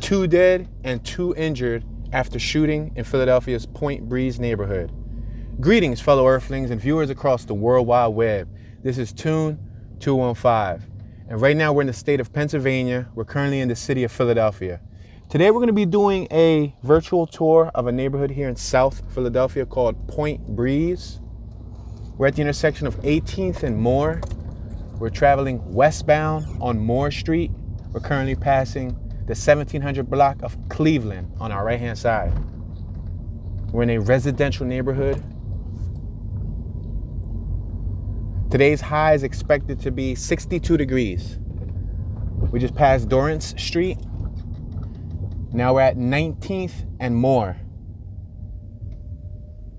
2 dead and 2 injured after shooting in Philadelphia's Point Breeze neighborhood. Greetings, fellow Earthlings and viewers across the World Wide Web. This is Tune 215. And right now we're in the state of Pennsylvania. We're currently in the city of Philadelphia. Today we're going to be doing a virtual tour of a neighborhood here in South Philadelphia called Point Breeze. We're at the intersection of 18th and Moore. We're traveling westbound on Moore Street. We're currently passing the 1700 block of Cleveland on our right-hand side. We're in a residential neighborhood. Today's high is expected to be 62 degrees. We just passed Dorrance Street. Now we're at 19th and Moore.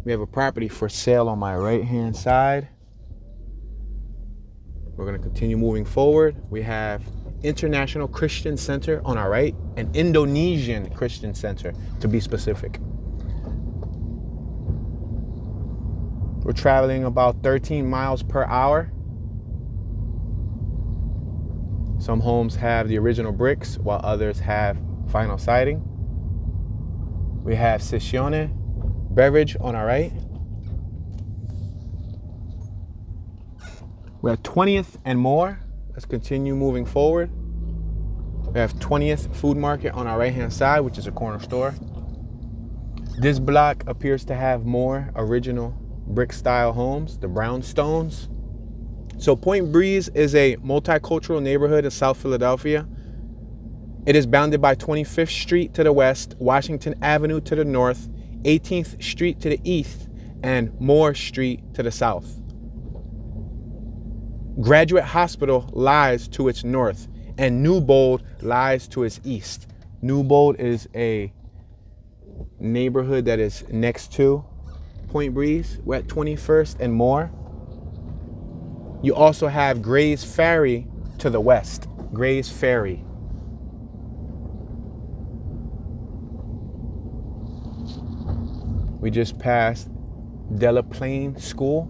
We have a property for sale on my right-hand side. We're going to continue moving forward. We have International Christian Center on our right, and Indonesian Christian Center to be specific. We're traveling about 13 miles per hour. Some homes have the original bricks while others have vinyl siding. We have Sessione Beverage on our right. We're at 20th and Moore. Let's continue moving forward. We have 20th Food Market on our right-hand side, which is a corner store. This block appears to have more original brick-style homes, the brownstones. So Point Breeze is a multicultural neighborhood in South Philadelphia. It is bounded by 25th Street to the west, Washington Avenue to the north, 18th Street to the east, and Moore Street to the south. Graduate Hospital lies to its north, and Newbold lies to its east. Newbold is a neighborhood that is next to Point Breeze. We're at 21st and Moore. You also have Gray's Ferry to the west. Gray's Ferry. We just passed Delaplane School.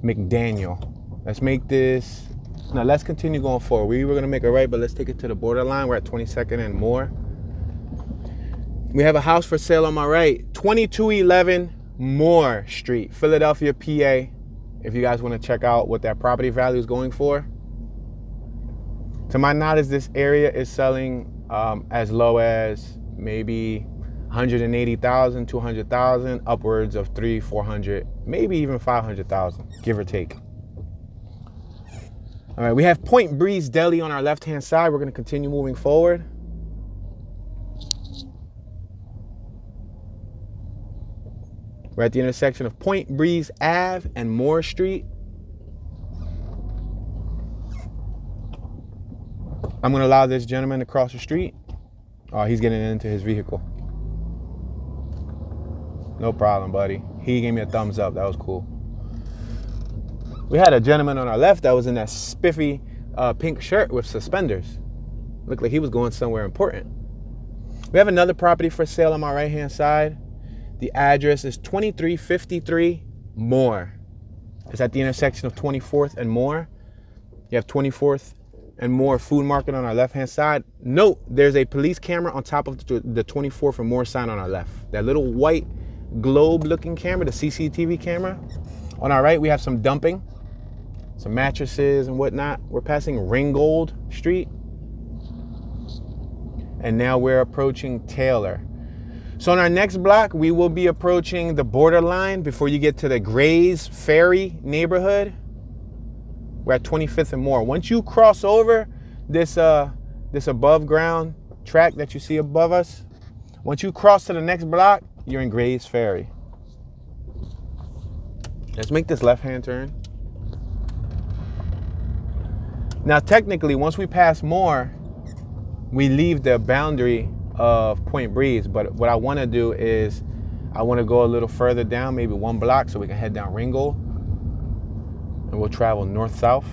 McDaniel. Let's make this, now let's continue going forward. We were gonna make a right, but let's take it to the borderline. We're at 22nd and Moore. We have a house for sale on my right, 2211 Moore Street, Philadelphia, PA. If you guys wanna check out what that property value is going for. To my knowledge, this area is selling as low as maybe 180,000, 200,000, upwards of 300, 400, maybe even 500,000, give or take. All right, we have Point Breeze Deli on our left-hand side. We're going to continue moving forward. We're at the intersection of Point Breeze Ave and Moore Street. I'm going to allow this gentleman to cross the street. Oh, he's getting into his vehicle. No problem, buddy. He gave me a thumbs up. That was cool. We had a gentleman on our left that was in that spiffy pink shirt with suspenders. Looked like he was going somewhere important. We have another property for sale on my right-hand side. The address is 2353 Moore. It's at the intersection of 24th and Moore. You have 24th and Moore Food Market on our left-hand side. Note, there's a police camera on top of the 24th and Moore sign on our left. That little white globe-looking camera, the CCTV camera. On our right, we have some dumping, some mattresses and whatnot. We're passing Ringgold Street. And now we're approaching Taylor. So on our next block, we will be approaching the borderline before you get to the Gray's Ferry neighborhood. We're at 25th and Moore. Once you cross over this above ground track that you see above us, once you cross to the next block, you're in Gray's Ferry. Let's make this left-hand turn. Now, technically, once we pass Moore, we leave the boundary of Point Breeze. But what I want to do is I want to go a little further down, maybe 1 block, so we can head down Ringgold. And we'll travel north-south.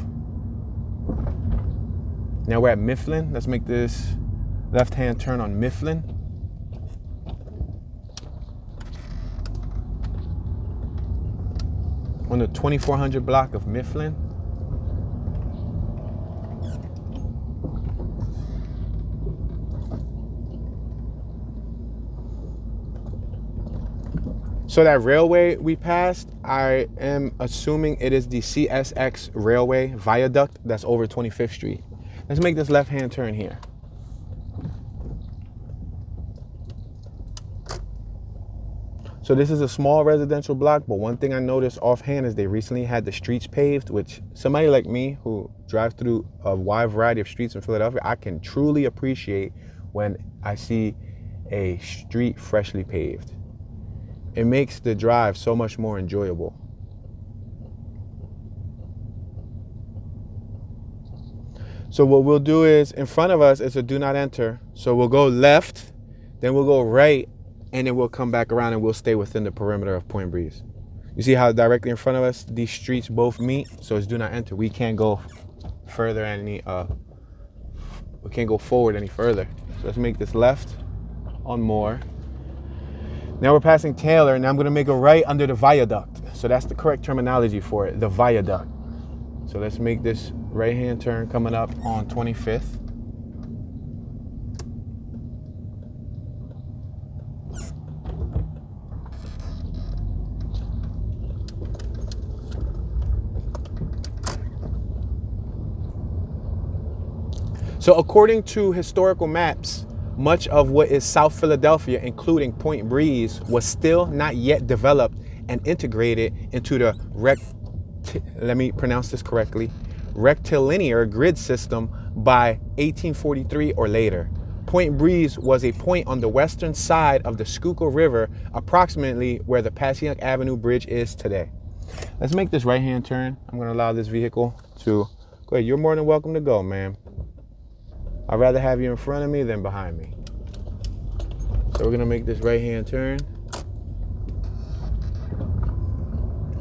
Now we're at Mifflin. Let's make this left-hand turn on Mifflin. On the 2400 block of Mifflin. So that railway we passed, I am assuming it is the CSX railway viaduct that's over 25th Street. Let's make this left-hand turn here. So this is a small residential block, but one thing I noticed offhand is they recently had the streets paved, which somebody like me who drives through a wide variety of streets in Philadelphia, I can truly appreciate when I see a street freshly paved. It makes the drive so much more enjoyable. So what we'll do is, in front of us is a do not enter. So we'll go left, then we'll go right, and then we'll come back around and we'll stay within the perimeter of Point Breeze. You see how directly in front of us, these streets both meet? So it's do not enter. We can't go further we can't go forward any further. So let's make this left on Moore. Now we're passing Taylor, and I'm gonna make a right under the viaduct. So that's the correct terminology for it, the viaduct. So let's make this right-hand turn coming up on 25th. So according to historical maps, much of what is South Philadelphia, including Point Breeze, was still not yet developed and integrated into the let me pronounce this correctly, rectilinear grid system by 1843 or later. Point Breeze was a point on the western side of the Schuylkill River, approximately where the Passyunk Avenue Bridge is today. Let's make this right-hand turn. I'm going to allow this vehicle to go ahead. You're more than welcome to go, ma'am. I'd rather have you in front of me than behind me. So we're going to make this right-hand turn.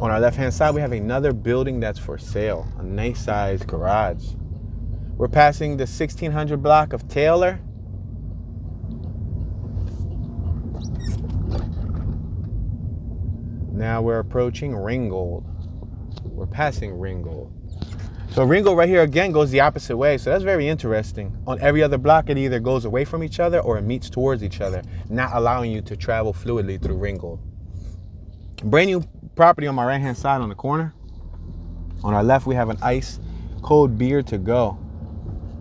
On our left-hand side, we have another building that's for sale, a nice-sized garage. We're passing the 1600 block of Taylor. Now we're approaching Ringgold. We're passing Ringgold. So Ringgold right here again goes the opposite way, so that's very interesting. On every other block, it either goes away from each other or it meets towards each other, not allowing you to travel fluidly through Ringgold. Brand new property on my right-hand side on the corner. On our left, we have an ice cold beer to go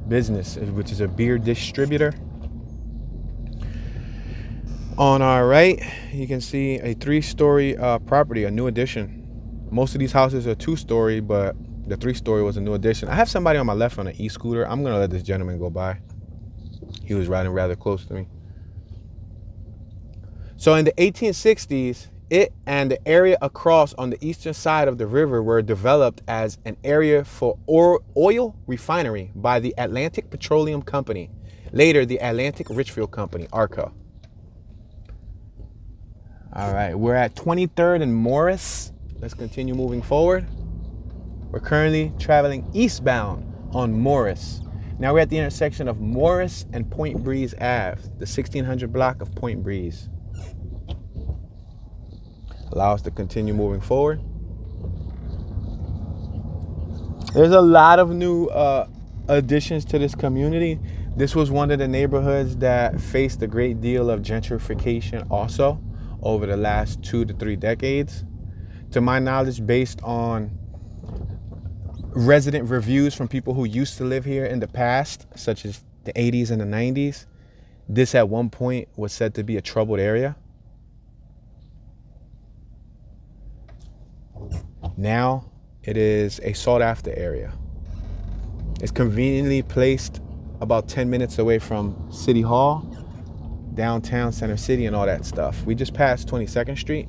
business, which is a beer distributor. On our right, you can see a 3-story property, a new addition. Most of these houses are 2-story, but the 3-story was a new addition. I have somebody on my left on an e-scooter. I'm going to let this gentleman go by. He was riding rather close to me. So in the 1860s, it and the area across on the eastern side of the river were developed as an area for oil refinery by the Atlantic Petroleum Company. Later, the Atlantic Richfield Company, ARCA. All right, we're at 23rd and Morris. Let's continue moving forward. We're currently traveling eastbound on Morris. Now we're at the intersection of Morris and Point Breeze Ave, the 1600 block of Point Breeze. Allow us to continue moving forward. There's a lot of new additions to this community. This was one of the neighborhoods that faced a great deal of gentrification also over the last 2 to 3 decades. To my knowledge, based on resident reviews from people who used to live here in the past, such as the 80s and the 90s, this at one point was said to be a troubled area. Now it is a sought after area. It's conveniently placed about 10 minutes away from City Hall, downtown Center City, and all that stuff. We just passed 22nd Street.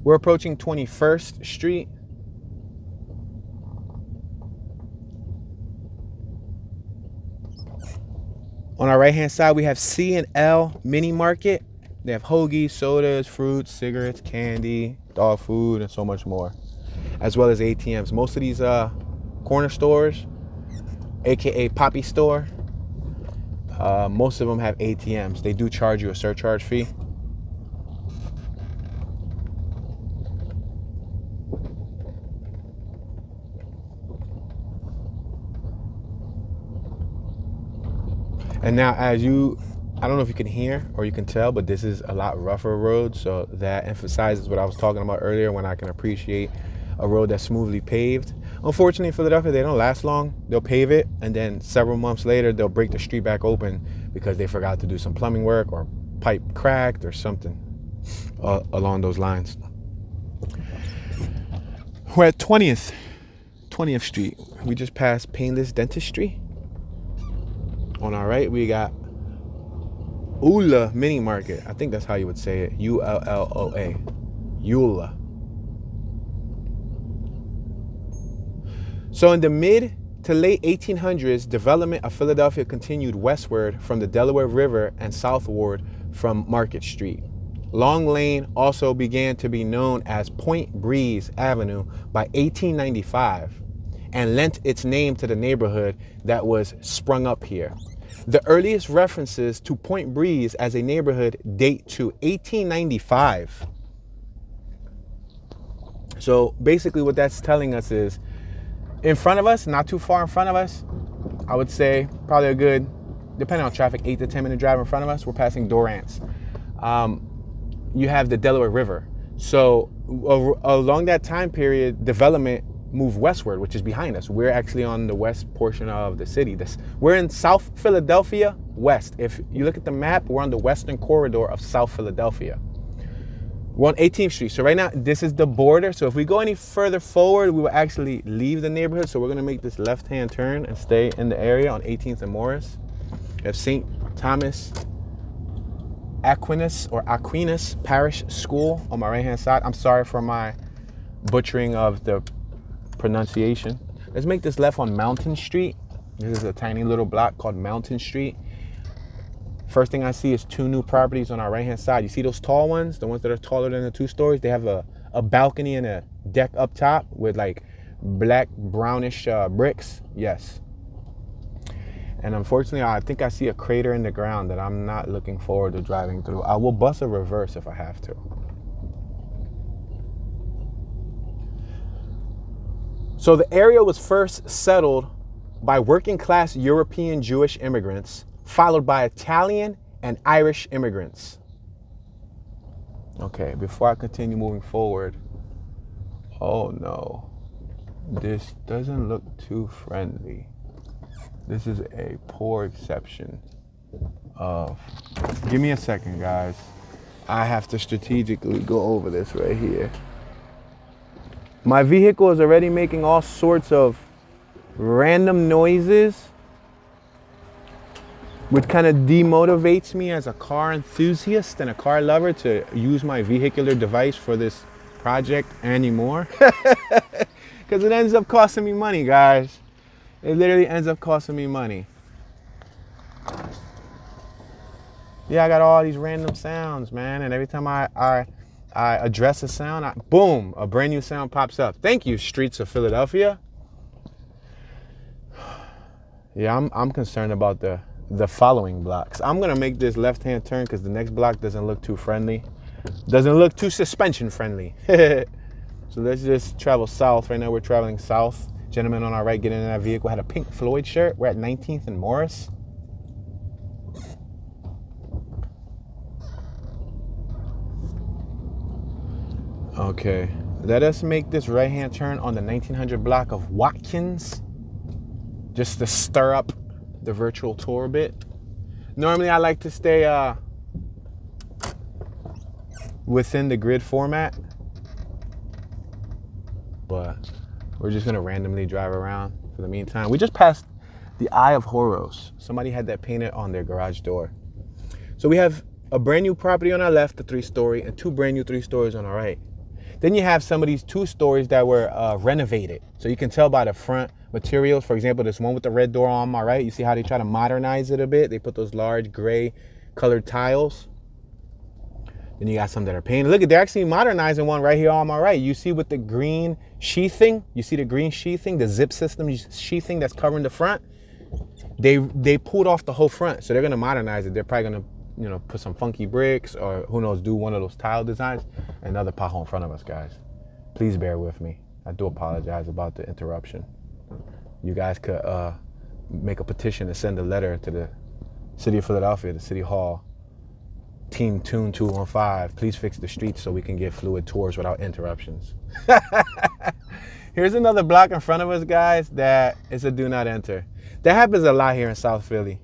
We're approaching 21st Street. On our right-hand side, we have C&L Mini Market. They have hoagies, sodas, fruits, cigarettes, candy, dog food, and so much more, as well as ATMs. Most of these corner stores, aka Poppy Store, most of them have ATMs. They do charge you a surcharge fee. And now I don't know if you can hear or you can tell, but this is a lot rougher road. So that emphasizes what I was talking about earlier when I can appreciate a road that's smoothly paved. Unfortunately, in Philadelphia, they don't last long. They'll pave it, and then several months later, they'll break the street back open because they forgot to do some plumbing work or pipe cracked or something along those lines. We're at 20th Street. We just passed Painless Dentistry. On our right, we got Ulla Mini Market. I think that's how you would say it. Ulloa. Ulla. So in the mid to late 1800s, development of Philadelphia continued westward from the Delaware River and southward from Market Street. Long Lane also began to be known as Point Breeze Avenue by 1895 and lent its name to the neighborhood that was sprung up here. The earliest references to Point Breeze as a neighborhood date to 1895. So basically what that's telling us is in front of us, not too far in front of us, I would say probably a good, depending on traffic, 8 to 10 minute drive in front of us, we're passing Dorrance. You have the Delaware River. So along that time period, development moved westward, which is behind us. We're actually on the west portion of the city. We're in South Philadelphia West. If you look at the map, we're on the western corridor of South Philadelphia. We're on 18th Street. So right now, this is the border. So if we go any further forward, we will actually leave the neighborhood. So we're gonna make this left-hand turn and stay in the area on 18th and Morris. We have St. Thomas Aquinas Parish School on my right-hand side. I'm sorry for my butchering of the pronunciation. Let's make this left on Mountain Street. This is a tiny little block called Mountain Street. First thing I see is 2 new properties on our right-hand side. You see those tall ones, the ones that are taller than the 2 stories? They have a balcony and a deck up top with like black, brownish bricks. Yes. And unfortunately, I think I see a crater in the ground that I'm not looking forward to driving through. I will bust a reverse if I have to. So the area was first settled by working class European Jewish immigrants, followed by Italian and Irish immigrants. Okay, before I continue moving forward, oh no, this doesn't look too friendly. This is a poor exception of, give me a second, guys. I have to strategically go over this right here. My vehicle is already making all sorts of random noises, which kind of demotivates me as a car enthusiast and a car lover to use my vehicular device for this project anymore. Because it ends up costing me money, guys. It literally ends up costing me money. Yeah, I got all these random sounds, man. And every time I address a sound, boom, a brand new sound pops up. Thank you, streets of Philadelphia. Yeah, I'm concerned about the following blocks. I'm gonna make this left-hand turn because the next block doesn't look too friendly. Doesn't look too suspension friendly. So let's just travel south. Right now we're traveling south. Gentleman on our right getting in that vehicle had a Pink Floyd shirt. We're at 19th and Morris. Okay, let us make this right-hand turn on the 1900 block of Watkins, just to stir up the virtual tour a bit. Normally I like to stay within the grid format, but we're just gonna randomly drive around for the meantime. We just passed the Eye of Horus. Somebody had that painted on their garage door. So we have a brand new property on our left, the 3-story, and 2 brand new 3-stories on our right. Then you have some of these 2 stories that were renovated. So you can tell by the front materials. For example, this one with the red door on my right, you see how they try to modernize it a bit? They put those large gray colored tiles. Then you got some that are painted. Look, they're actually modernizing one right here on my right. You see with the green sheathing, you see the green sheathing, the zip system sheathing that's covering the front? They pulled off the whole front. So they're gonna modernize it. They're probably gonna, you know, put some funky bricks or who knows, do one of those tile designs. Another pothole in front of us, guys. Please bear with me. I do apologize about the interruption. You guys could make a petition and send a letter to City of Philadelphia, the City Hall. Team Tune 215, please fix the streets so we can get fluid tours without interruptions. Here's another block in front of us, guys, that is a do not enter. That happens a lot here in South Philly.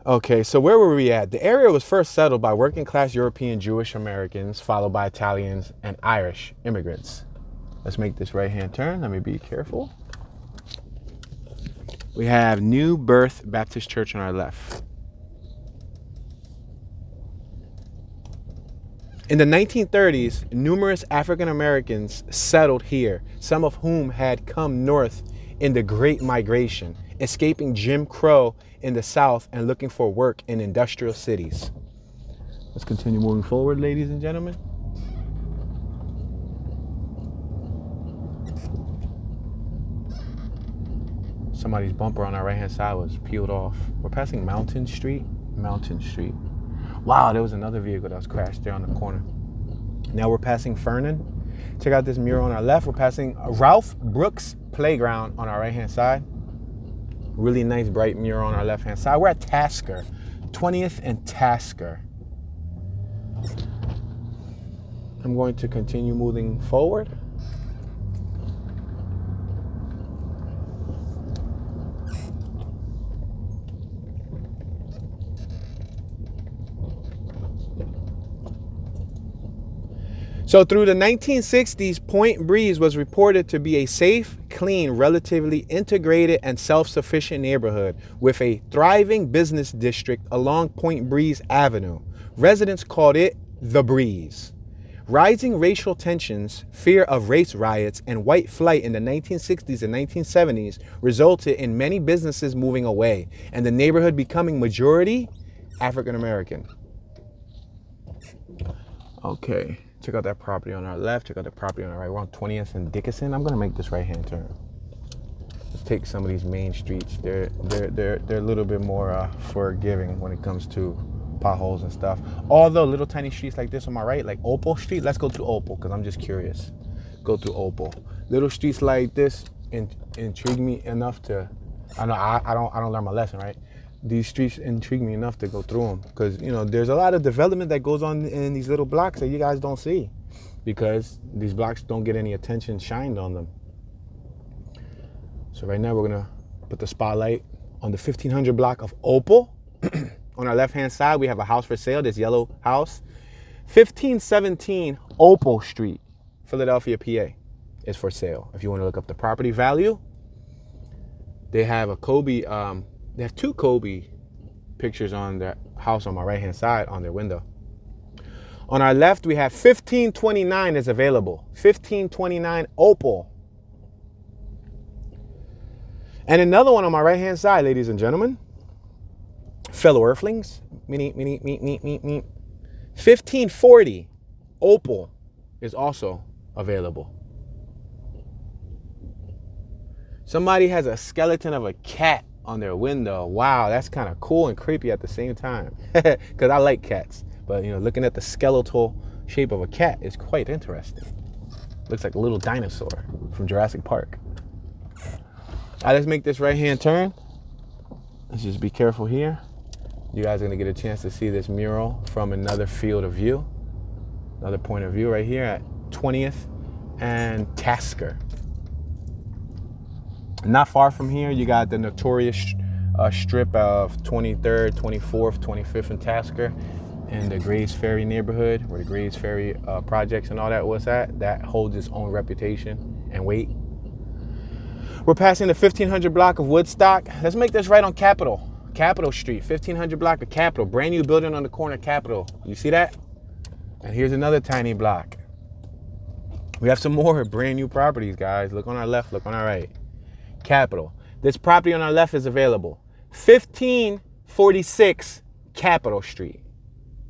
Okay, so where were we at? The area was first settled by working class European Jewish Americans, followed by Italians and Irish immigrants. Let's make this right-hand turn. Let me be careful. We have New Birth Baptist Church on our left. In the 1930s, numerous African Americans settled here, some of whom had come north in the Great Migration, escaping Jim Crow in the South and looking for work in industrial cities. Let's continue moving forward, ladies and gentlemen. Somebody's bumper on our right-hand side was peeled off. We're passing Mountain Street. Mountain Street. Wow, there was another vehicle that was crashed there on the corner. Now we're passing Fernan. Check out this mural on our left. We're passing Ralph Brooks Playground on our right-hand side. Really nice bright mural on our left-hand side. We're at Tasker, 20th and Tasker. I'm going to continue moving forward. So through the 1960s, Point Breeze was reported to be a safe, clean, relatively integrated and self-sufficient neighborhood with a thriving business district along Point Breeze Avenue. Residents called it the Breeze. Rising racial tensions, fear of race riots, and white flight in the 1960s and 1970s resulted in many businesses moving away and the neighborhood becoming majority African American. Okay. Check out that property on our left. Check out the property on our right. We're on 20th and Dickinson. I'm gonna make this right-hand turn. Let's take some of these main streets. They're a little bit more forgiving when it comes to potholes and stuff. Although little tiny streets like this on my right, like Opal Street. Let's go through Opal because I'm just curious. Go through Opal. Little streets like this intrigue me enough to. I know I don't learn my lesson, right? These streets intrigue me enough to go through them because, you know, there's a lot of development that goes on in these little blocks that you guys don't see because these blocks don't get any attention shined on them. So right now we're going to put the spotlight on the 1500 block of Opal. On our left-hand side, we have a house for sale, this yellow house. 1517 Opal Street, Philadelphia, PA is for sale. If you want to look up the property value, they have a Kobe... They have two Kobe pictures on the house on my right-hand side on their window. On our left, we have 1529 is available. 1529 Opal. And another one on my right-hand side, ladies and gentlemen. Fellow Earthlings. 1540 Opal is also available. Somebody has a skeleton of a cat on their window. Wow, that's kind of cool and creepy at the same time. Because I like cats. But, you know, looking at the skeletal shape of a cat is quite interesting. Looks like a little dinosaur from Jurassic Park. All right, let's make this right-hand turn. Let's just be careful here. You guys are going to get a chance to see this mural from another field of view. Another point of view right here at 20th and Tasker. Not far from here, you got the notorious strip of 23rd, 24th, 25th, and Tasker in the Grays Ferry neighborhood, where the Grays Ferry projects and all that was at. That holds its own reputation and weight. We're passing the 1500 block of Woodstock. Let's make this right on Capitol Street, 1500 block of Capitol. Brand new building on the corner of Capitol. You see that? And here's another tiny block. We have some more brand new properties, guys. Look on our left, look on our right. Capitol. This property on our left is available. 1546 Capitol Street,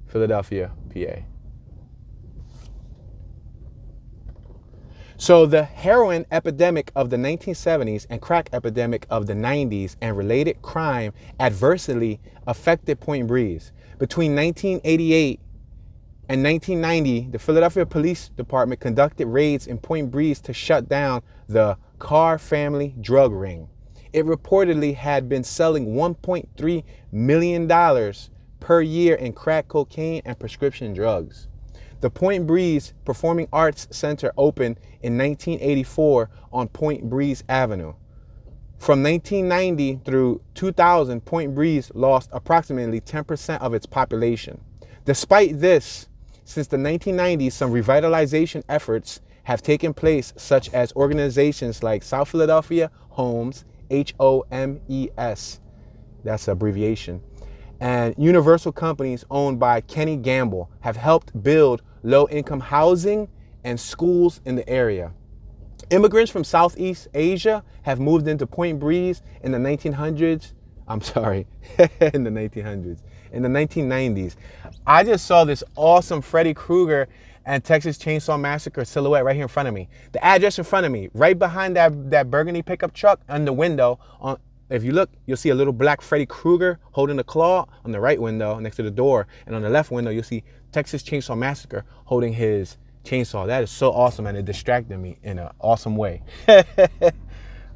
Philadelphia, PA. So the heroin epidemic of the 1970s and crack epidemic of the 90s and related crime adversely affected Point Breeze. Between 1988 and 1990, the Philadelphia Police Department conducted raids in Point Breeze to shut down the Carr family drug ring. it reportedly had been selling $1.3 million per year in crack cocaine and prescription drugs. The Point Breeze Performing Arts Center opened in 1984 on Point Breeze Avenue. From 1990 through 2000, Point Breeze lost approximately 10% of its population. Despite this, since the 1990s, some revitalization efforts have taken place, such as organizations like South Philadelphia Homes, HOMES, that's an abbreviation, and Universal Companies owned by Kenny Gamble have helped build low-income housing and schools in the area. Immigrants from Southeast Asia have moved into Point Breeze in the 1900s. I'm sorry, in the 1900s. In the 1990s. I just saw this awesome Freddy Krueger and Texas Chainsaw Massacre silhouette right here in front of me. The address in front of me, right behind that burgundy pickup truck on the window. If you look, you'll see a little black Freddy Krueger holding a claw on the right window next to the door. And on the left window, you'll see Texas Chainsaw Massacre holding his chainsaw. That is so awesome, and it distracted me in an awesome way.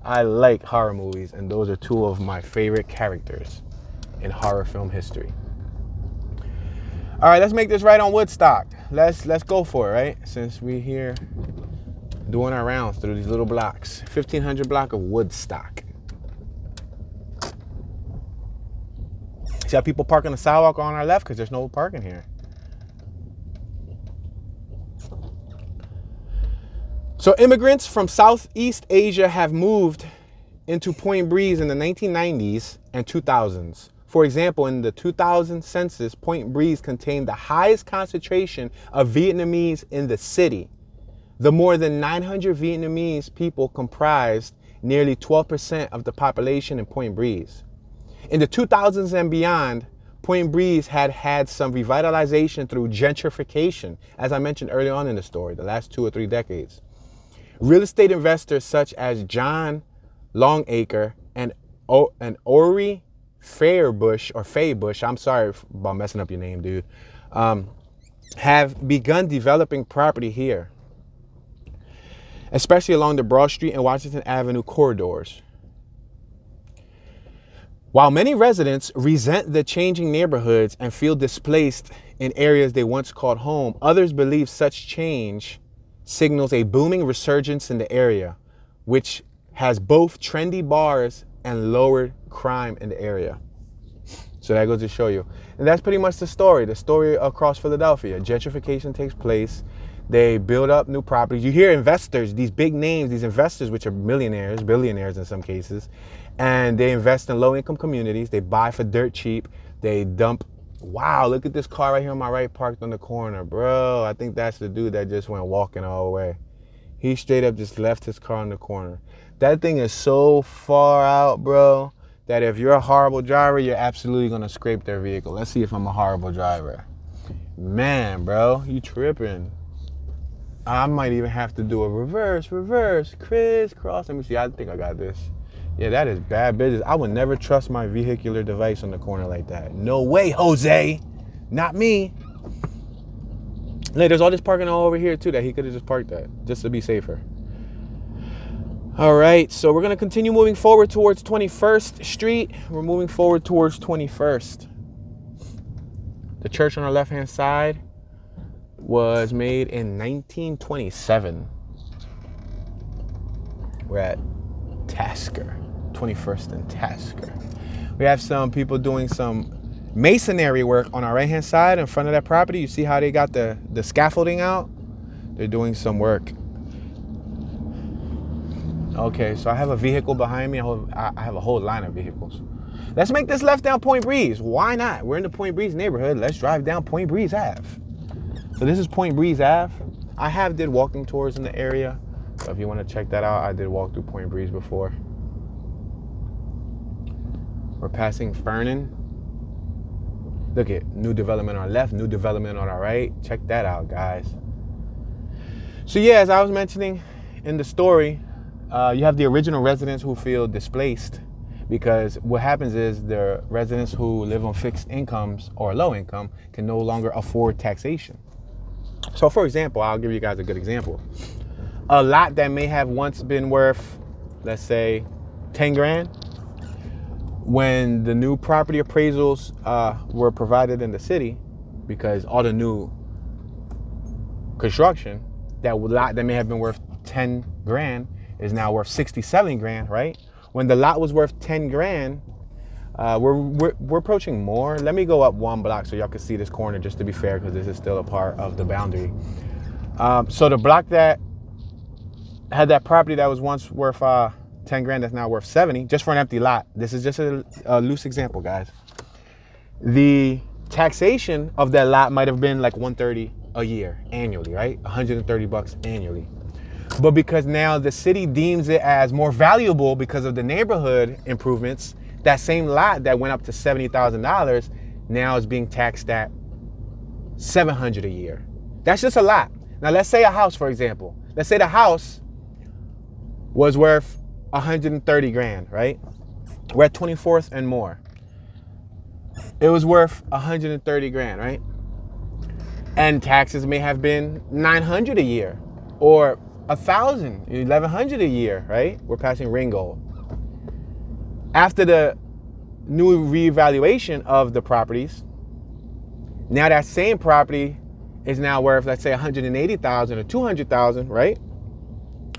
I like horror movies, and those are two of my favorite characters in horror film history. All right, let's make this right on Woodstock. Let's go for it, right? Since we're here doing our rounds through these little blocks. 1500 block of Woodstock. See how people park on the sidewalk on our left? Because there's no parking here. So immigrants from Southeast Asia have moved into Point Breeze in the 1990s and 2000s. For example, in the 2000 census, Point Breeze contained the highest concentration of Vietnamese in the city. The more than 900 Vietnamese people comprised nearly 12% of the population in Point Breeze. In the 2000s and beyond, Point Breeze had some revitalization through gentrification, as I mentioned earlier on in the story, the last 2 or 3 decades. Real estate investors such as John Longacre and Ori Faybush, I'm sorry about messing up your name, dude, have begun developing property here, especially along the Broad Street and Washington Avenue corridors. While many residents resent the changing neighborhoods and feel displaced in areas they once called home, others believe such change signals a booming resurgence in the area, which has both trendy bars and lowered crime in the area. So that goes to show you. And that's pretty much the story across Philadelphia. Gentrification takes place. They build up new properties. You hear investors, these big names, these investors, which are millionaires, billionaires in some cases, and they invest in low-income communities. They buy for dirt cheap. They dump. Wow, look at this car right here on my right parked on the corner, bro. I think that's the dude that just went walking all the way. He straight up just left his car in the corner. That thing is so far out, bro, that if you're a horrible driver, you're absolutely going to scrape their vehicle. Let's see if I'm a horrible driver. Man, bro, you tripping. I might even have to do a reverse, crisscross. Let me see. I think I got this. Yeah, that is bad business. I would never trust my vehicular device on the corner like that. No way, Jose. Not me. Look, there's all this parking all over here, too, that he could have just parked at, just to be safer. All right, so we're going to continue moving forward towards 21st Street. We're moving forward towards 21st. The church on our left-hand side was made in 1927. We're at Tasker, 21st and Tasker. We have some people doing some masonry work on our right-hand side in front of that property. You see how they got the scaffolding out? They're doing some work. Okay, so I have a vehicle behind me. I have a whole line of vehicles. Let's make this left down Point Breeze. Why not? We're in the Point Breeze neighborhood. Let's drive down Point Breeze Ave. So this is Point Breeze Ave. I did walking tours in the area. So if you want to check that out, I did walk through Point Breeze before. We're passing Fernan. Look at new development on our left, new development on our right. Check that out, guys. So yeah, as I was mentioning in the story, you have the original residents who feel displaced because what happens is the residents who live on fixed incomes or low income can no longer afford taxation. So for example, I'll give you guys a good example. A lot that may have once been worth, let's say, 10 grand when the new property appraisals were provided in the city, because all the new construction, that lot that may have been worth 10 grand is now worth 67 grand, right? When the lot was worth 10 grand, we're approaching more. Let me go up one block so y'all can see this corner, just to be fair, because this is still a part of the boundary. So the block that had that property that was once worth 10 grand, that's now worth 70, just for an empty lot. This is just a loose example, guys. The taxation of that lot might have been like 130 a year annually, right? 130 bucks annually. But because now the city deems it as more valuable because of the neighborhood improvements, that same lot that went up to $70,000 now is being taxed at $700 a year. That's just a lot. Now let's say a house, for example. Let's say the house was worth 130 grand, right? We're at 24th and more. It was worth 130 grand, right? And taxes may have been 900 a year, or 1,000, 1,100 a year, right? We're passing Ringgold. After the new reevaluation of the properties, now that same property is now worth, let's say, 180,000 or 200,000, right?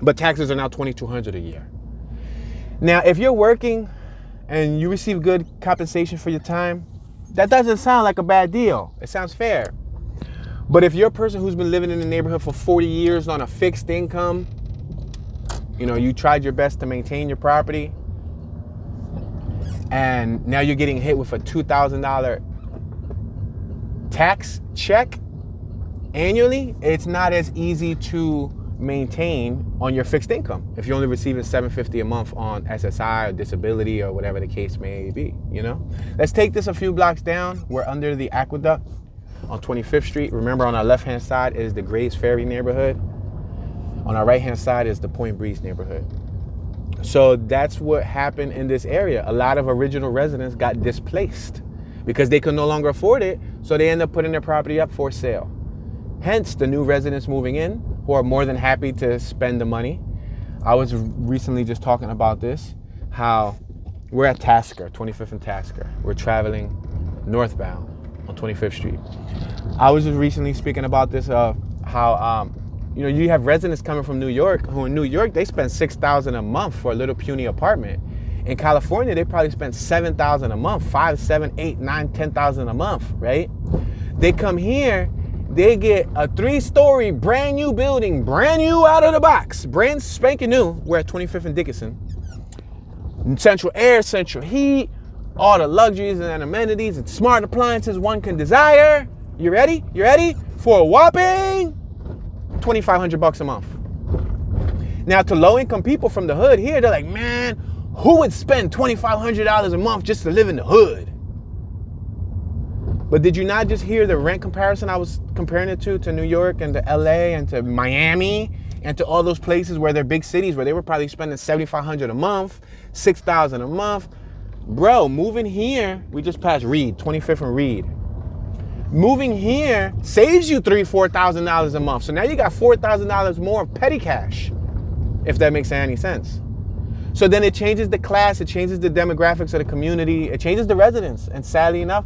But taxes are now 2,200 a year. Now, if you're working and you receive good compensation for your time, that doesn't sound like a bad deal. It sounds fair. But if you're a person who's been living in the neighborhood for 40 years on a fixed income, you tried your best to maintain your property, and now you're getting hit with a $2,000 tax check annually, it's not as easy to maintain on your fixed income if you're only receiving $750 a month on SSI or disability or whatever the case may be. Let's take this a few blocks down. We're under the aqueduct on 25th Street. Remember, on our left hand side is the Grays Ferry neighborhood. On our right hand side is the Point Breeze neighborhood. So that's what happened in this area. A lot of original residents got displaced because they could no longer afford it, so they end up putting their property up for sale. Hence the new residents moving in, who are more than happy to spend the money. I was recently just talking about this, how we're at Tasker, 25th and Tasker. We're traveling northbound on 25th Street. I was just recently speaking about this, how you have residents coming from New York, who in New York, they spend $6,000 a month for a little puny apartment. In California, they probably spend $7,000 a month, $5,000, $7,000, $8,000, $9,000, $10,000 a month, right? They come here, they get a 3-story brand new building, brand new out of the box, brand spanking new. We're at 25th and Dickinson. Central air, central heat, all the luxuries and amenities and smart appliances one can desire. You ready? You ready? For a whopping $2,500 a month. Now, to low-income people from the hood here, they're like, man, who would spend $2,500 a month just to live in the hood? But did you not just hear the rent comparison I was comparing it to New York and to LA and to Miami and to all those places where they're big cities where they were probably spending $7,500 a month, $6,000 a month. Bro, moving here, we just passed Reed, 25th and Reed. Moving here saves you $3,000, $4,000 a month. So now you got $4,000 more of petty cash, if that makes any sense. So then it changes the class, it changes the demographics of the community, it changes the residents. And sadly enough,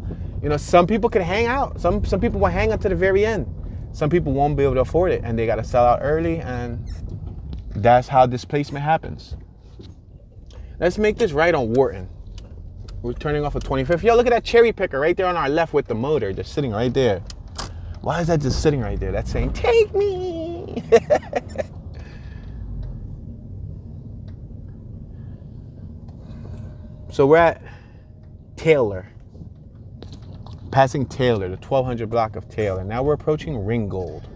some people can hang out. Some people will hang out to the very end. Some people won't be able to afford it, and they got to sell out early, and that's how displacement happens. Let's make this right on Wharton. We're turning off at 25th. Yo, look at that cherry picker right there on our left with the motor, just sitting right there. Why is that just sitting right there? That's saying, take me. So we're at Taylor. Passing Taylor, the 1200 block of Taylor. Now we're approaching Ringgold.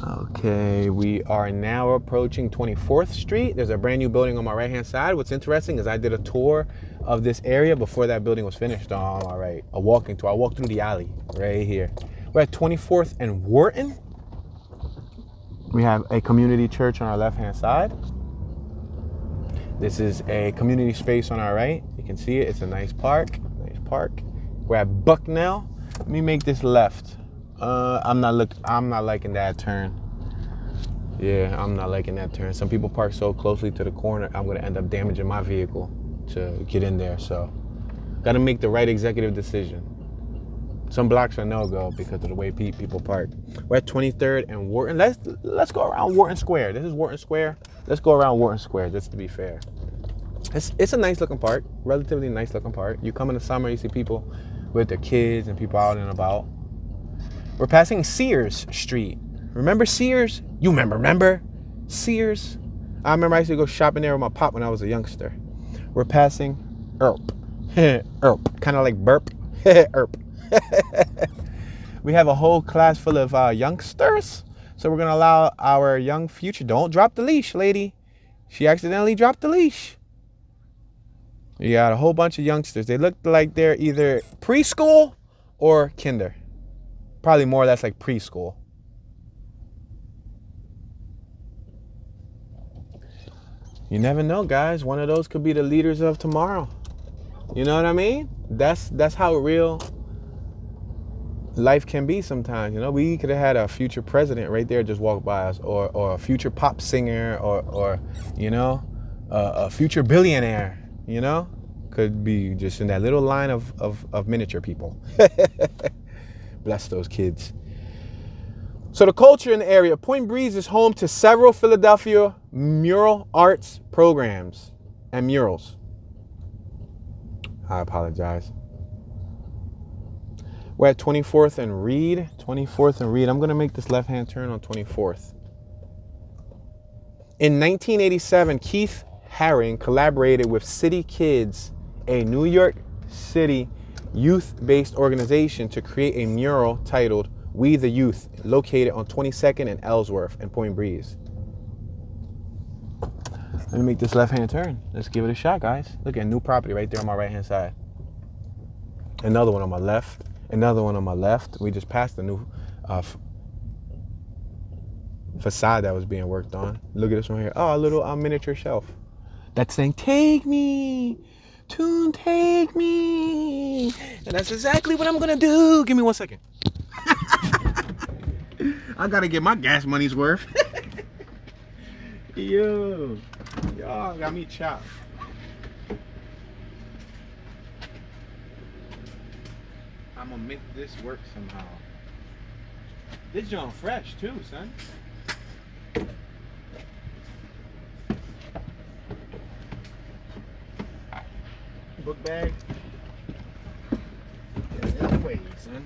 Okay, we are now approaching 24th Street. There's a brand new building on my right-hand side. What's interesting is I did a tour of this area before that building was finished on my right. A walking tour. I walked through the alley right here. We're at 24th and Wharton. We have a community church on our left-hand side. This is a community space on our right. You can see it. It's a nice park. We're at Bucknell. Let me make this left. I'm not liking that turn. Yeah, I'm not liking that turn. Some people park so closely to the corner, I'm gonna end up damaging my vehicle to get in there. So, gotta make the right executive decision. Some blocks are no-go because of the way people park. We're at 23rd and Wharton. Let's go around Wharton Square. This is Wharton Square. Let's go around Wharton Square just to be fair. It's a nice looking park, relatively nice looking park. You come in the summer, you see people with their kids and people out and about. We're passing Sears Street. Remember Sears? You remember Sears? I remember I used to go shopping there with my pop when I was a youngster. We're passing Earp. Earp. Kind of like burp. Earp. We have a whole class full of youngsters. So we're going to allow our young future. Don't drop the leash, lady. She accidentally dropped the leash. You got a whole bunch of youngsters. They look like they're either preschool or kinder. Probably more or less like preschool. You never know, guys. One of those could be the leaders of tomorrow. You know what I mean? That's how real life can be sometimes. You know, we could have had a future president right there just walk by us, or a future pop singer, or you know, a future billionaire. You know, could be just in that little line of miniature people. Bless those kids. So the culture in the area, Point Breeze is home to several Philadelphia mural arts programs and murals. I apologize. We're at 24th and Reed. 24th and Reed. I'm going to make this left-hand turn on 24th. In 1987, Keith Haring collaborated with City Kids, a New York City youth-based organization, to create a mural titled We the Youth, located on 22nd and Ellsworth in Point Breeze. Let me make this left-hand turn. Let's give it a shot, guys. Look at new property right there on my right-hand side. Another one on my left. Another one on my left. We just passed the new facade that was being worked on. Look at this one here. Oh, a little miniature shelf. That's saying, take me, tune, take me. And that's exactly what I'm going to do. Give me 1 second. I got to get my gas money's worth. Yo, y'all got me chopped. I'm gonna make this work somehow. This joint fresh too, son. Book bag. Yeah, that way, son.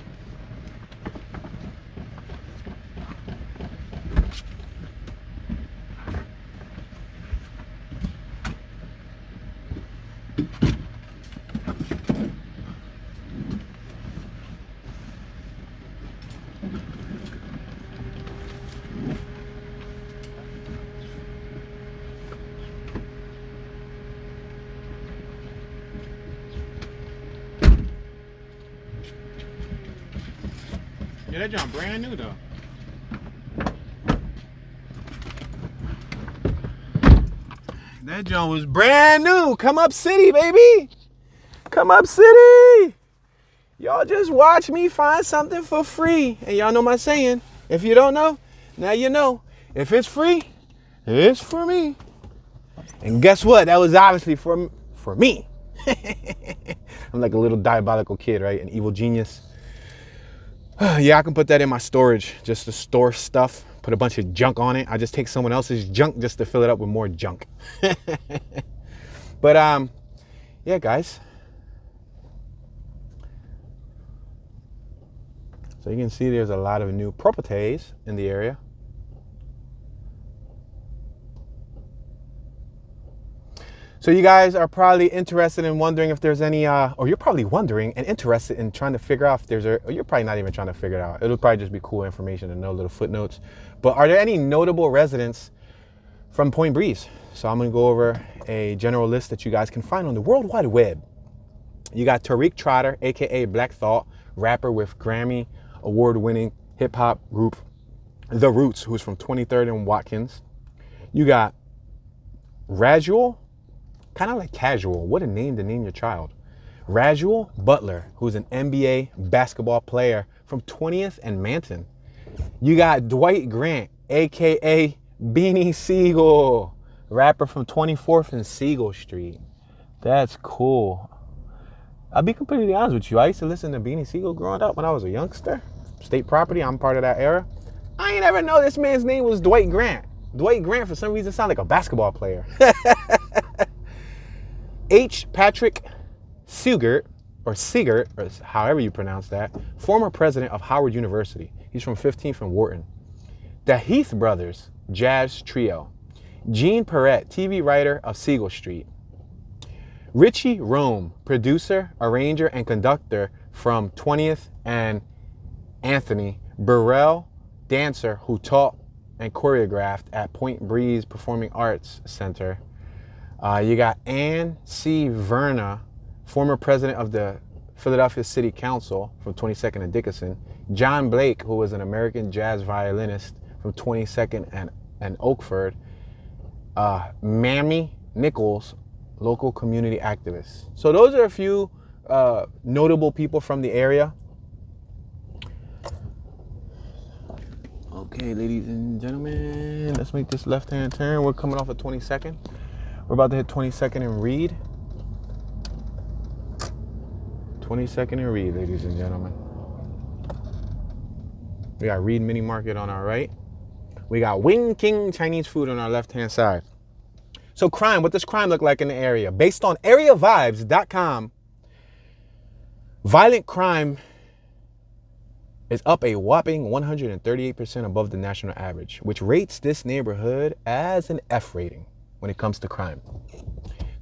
Yeah, that joint brand new though. That joint was brand new. Come up city, baby. Come up city. Y'all just watch me find something for free. And y'all know my saying. If you don't know, now you know. If it's free, it's for me. And guess what? That was obviously for me. I'm like a little diabolical kid, right? An evil genius. Yeah, I can put that in my storage just to store stuff, put a bunch of junk on it. I just take someone else's junk just to fill it up with more junk. But yeah, guys. So you can see there's a lot of new properties in the area. So you guys are probably interested in wondering if there's any, or you're probably wondering and interested in trying to figure out if there's or you're probably not even trying to figure it out. It'll probably just be cool information to know, little footnotes. But are there any notable residents from Point Breeze? So I'm gonna go over a general list that you guys can find on the World Wide Web. You got Tariq Trotter, AKA Black Thought, rapper with Grammy award-winning hip hop group The Roots, who's from 23rd and Watkins. You got Rajuel, kind of like casual. What a name to name your child. Rajuel Butler, who's an NBA basketball player from 20th and Manton. You got Dwight Grant, AKA Beanie Siegel, rapper from 24th and Siegel Street. That's cool. I'll be completely honest with you. I used to listen to Beanie Siegel growing up when I was a youngster. State Property, I'm part of that era. I ain't ever know this man's name was Dwight Grant. Dwight Grant, for some reason, sounded like a basketball player. H. Patrick Seigert, or however you pronounce that, former president of Howard University. He's from 15th and Wharton. The Heath Brothers, jazz trio. Gene Perrette, TV writer of Siegel Street. Richie Rome, producer, arranger, and conductor from 20th and Anthony. Burrell, dancer who taught and choreographed at Point Breeze Performing Arts Center. You got Ann C. Verna, former president of the Philadelphia City Council from 22nd and Dickinson. John Blake, who was an American jazz violinist from 22nd and Oakford. Mammy Nichols, local community activist. So those are a few notable people from the area. Okay, ladies and gentlemen, let's make this left-hand turn. We're coming off of 22nd. We're about to hit 22nd and Reed. 22nd and Reed, ladies and gentlemen. We got Reed Mini Market on our right. We got Wing King Chinese food on our left-hand side. So crime, what does crime look like in the area? Based on areavibes.com, violent crime is up a whopping 138% above the national average, which rates this neighborhood as an F rating when it comes to crime.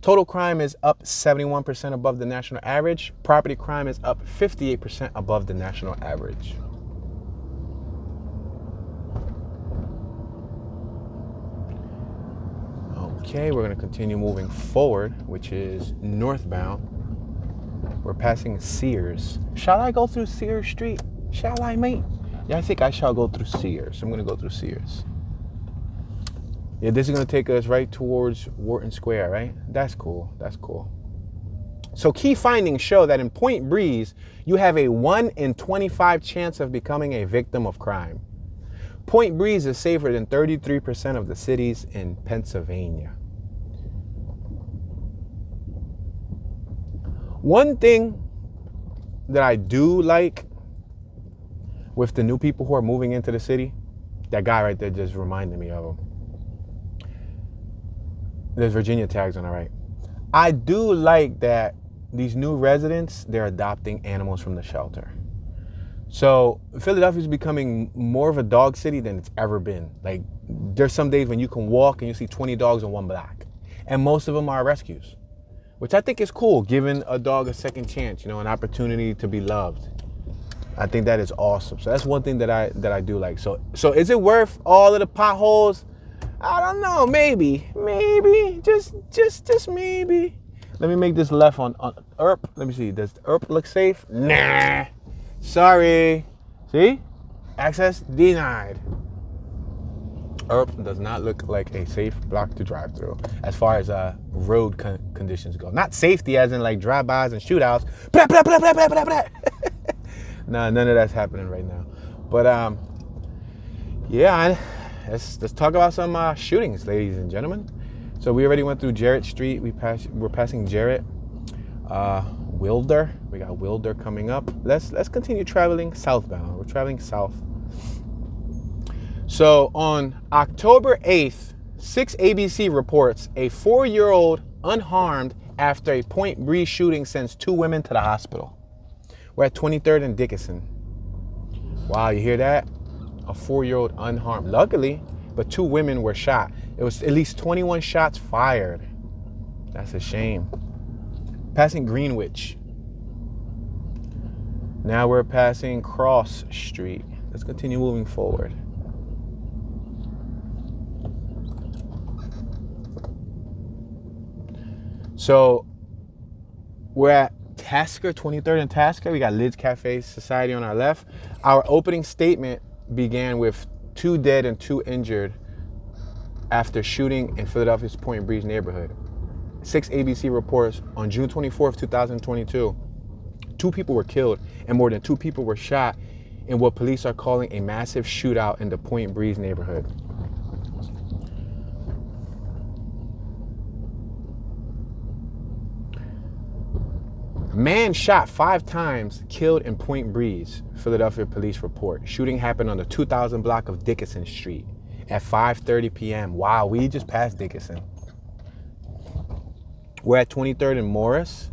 Total crime is up 71% above the national average. Property crime is up 58% above the national average. Okay, we're going to continue moving forward, which is northbound. We're passing Sears. Shall I go through Sears Street? Shall I, mate? Yeah, I think I shall go through Sears. I'm going to go through Sears. Yeah, this is going to take us right towards Wharton Square, right? That's cool. That's cool. So key findings show that in Point Breeze, you have a 1 in 25 chance of becoming a victim of crime. Point Breeze is safer than 33% of the cities in Pennsylvania. One thing that I do like with the new people who are moving into the city, that guy right there just reminded me of him. There's Virginia tags on the right. I do like that these new residents, they're adopting animals from the shelter. So Philadelphia is becoming more of a dog city than it's ever been. Like, there's some days when you can walk and you see 20 dogs in one block. And most of them are rescues, which I think is cool, giving a dog a second chance, an opportunity to be loved. I think that is awesome. So that's one thing that I do like. So is it worth all of the potholes? I don't know. Maybe, just maybe. Let me make this left on Earp. Let me see. Does Earp look safe? Nah. Sorry. See? Access denied. Earp does not look like a safe block to drive through as far as road conditions go. Not safety as in like drive-bys and shootouts. Blah, blah, blah, blah, blah, blah, blah. Nah, none of that's happening right now. But yeah, let's talk about some shootings, ladies and gentlemen. So we already went through Jarrett Street. We're passing Jarrett. Wilder. We got Wilder coming up. Let's continue traveling southbound. We're traveling south. So on October 8th, 6 ABC reports a 4-year-old unharmed after a Point Breeze shooting sends 2 women to the hospital. We're at 23rd and Dickinson. Wow, you hear that? A 4-year-old unharmed. Luckily, but 2 women were shot. It was at least 21 shots fired. That's a shame. Passing Greenwich. Now we're passing Cross Street. Let's continue moving forward. So we're at Tasker, 23rd and Tasker. We got Lids Cafe Society on our left. Our opening statement began with 2 dead and 2 injured after shooting in Philadelphia's Point Breeze neighborhood. 6 ABC reports on June 24th, 2022, 2 people were killed and more than 2 people were shot in what police are calling a massive shootout in the Point Breeze neighborhood. Man shot 5 times, killed in Point Breeze, Philadelphia police report. Shooting happened on the 2000 block of Dickinson Street at 5:30 p.m. Wow, we just passed Dickinson. We're at 23rd and Morris.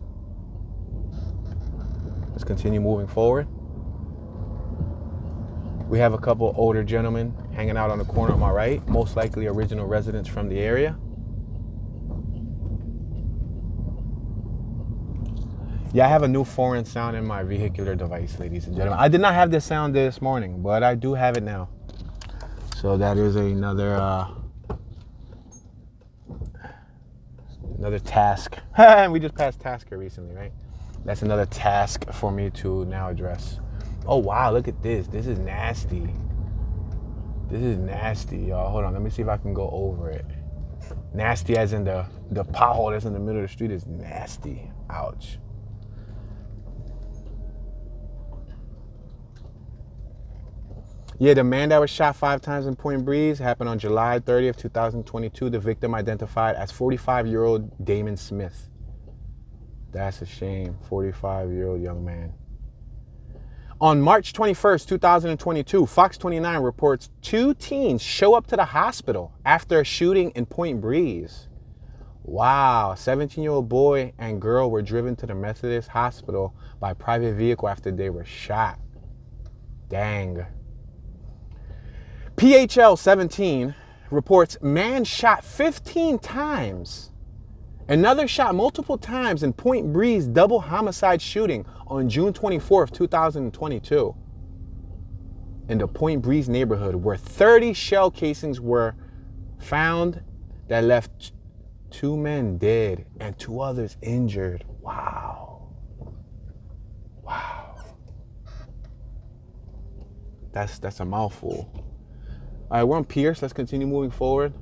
Let's continue moving forward. We have a couple older gentlemen hanging out on the corner on my right, most likely original residents from the area. Yeah, I have a new foreign sound in my vehicular device, ladies and gentlemen. I did not have this sound this morning, but I do have it now. So that is another task. We just passed Tasker recently, right? That's another task for me to now address. Oh, wow, look at this. This is nasty. This is nasty, y'all. Hold on, let me see if I can go over it. Nasty as in the pothole that's in the middle of the street is nasty. Ouch. Yeah, the man that was shot 5 times in Point Breeze happened on July 30th, 2022. The victim identified as 45-year-old Damon Smith. That's a shame. 45-year-old young man. On March 21st, 2022, Fox 29 reports 2 teens show up to the hospital after a shooting in Point Breeze. Wow, 17-year-old boy and girl were driven to the Methodist hospital by private vehicle after they were shot. Dang. PHL 17 reports man shot 15 times. Another shot multiple times in Point Breeze double homicide shooting on June 24th, 2022. In the Point Breeze neighborhood where 30 shell casings were found that left 2 men dead and 2 others injured. Wow. Wow. That's a mouthful. All right, we're on Pierce. Let's continue moving forward.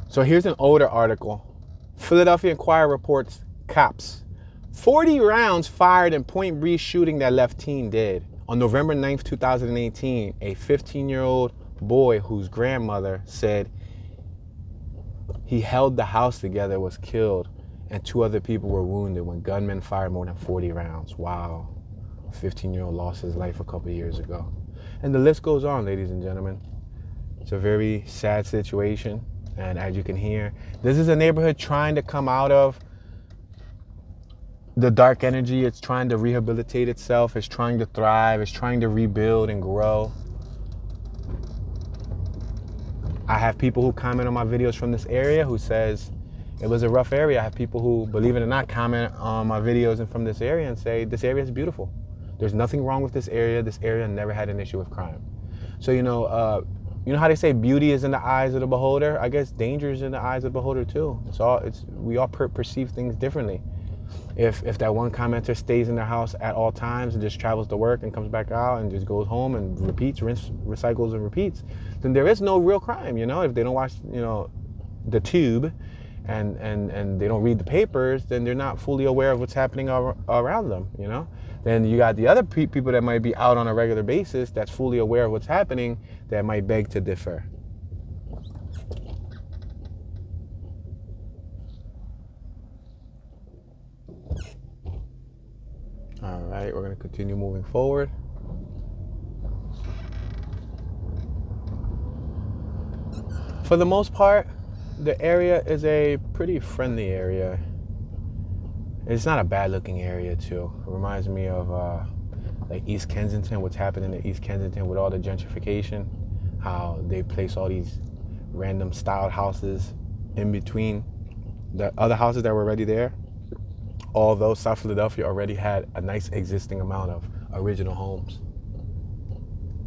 So here's an older article. Philadelphia Inquirer reports cops. 40 rounds fired in Point Breeze shooting that left teen dead. On November 9th, 2018, a 15-year-old boy whose grandmother said he held the house together was killed and 2 other people were wounded when gunmen fired more than 40 rounds. Wow. A 15-year-old lost his life a couple of years ago. And the list goes on, ladies and gentlemen. It's a very sad situation. And as you can hear, this is a neighborhood trying to come out of the dark energy. It's trying to rehabilitate itself. It's trying to thrive. It's trying to rebuild and grow. I have people who comment on my videos from this area who says it was a rough area. I have people who, believe it or not, comment on my videos and from this area and say this area is beautiful. There's nothing wrong with this area. This area never had an issue with crime. So, you know how they say beauty is in the eyes of the beholder? I guess danger is in the eyes of the beholder too. We all perceive things differently. If that one commenter stays in their house at all times and just travels to work and comes back out and just goes home and repeats, recycles and repeats, then there is no real crime, If they don't watch, the tube and they don't read the papers, then they're not fully aware of what's happening around them, Then you got the other people that might be out on a regular basis that's fully aware of what's happening that might beg to differ. All right, we're going to continue moving forward. For the most part, the area is a pretty friendly area. It's not a bad looking area too. It reminds me of like East Kensington, what's happening in East Kensington with all the gentrification, how they place all these random styled houses in between the other houses that were already there. Although South Philadelphia already had a nice existing amount of original homes.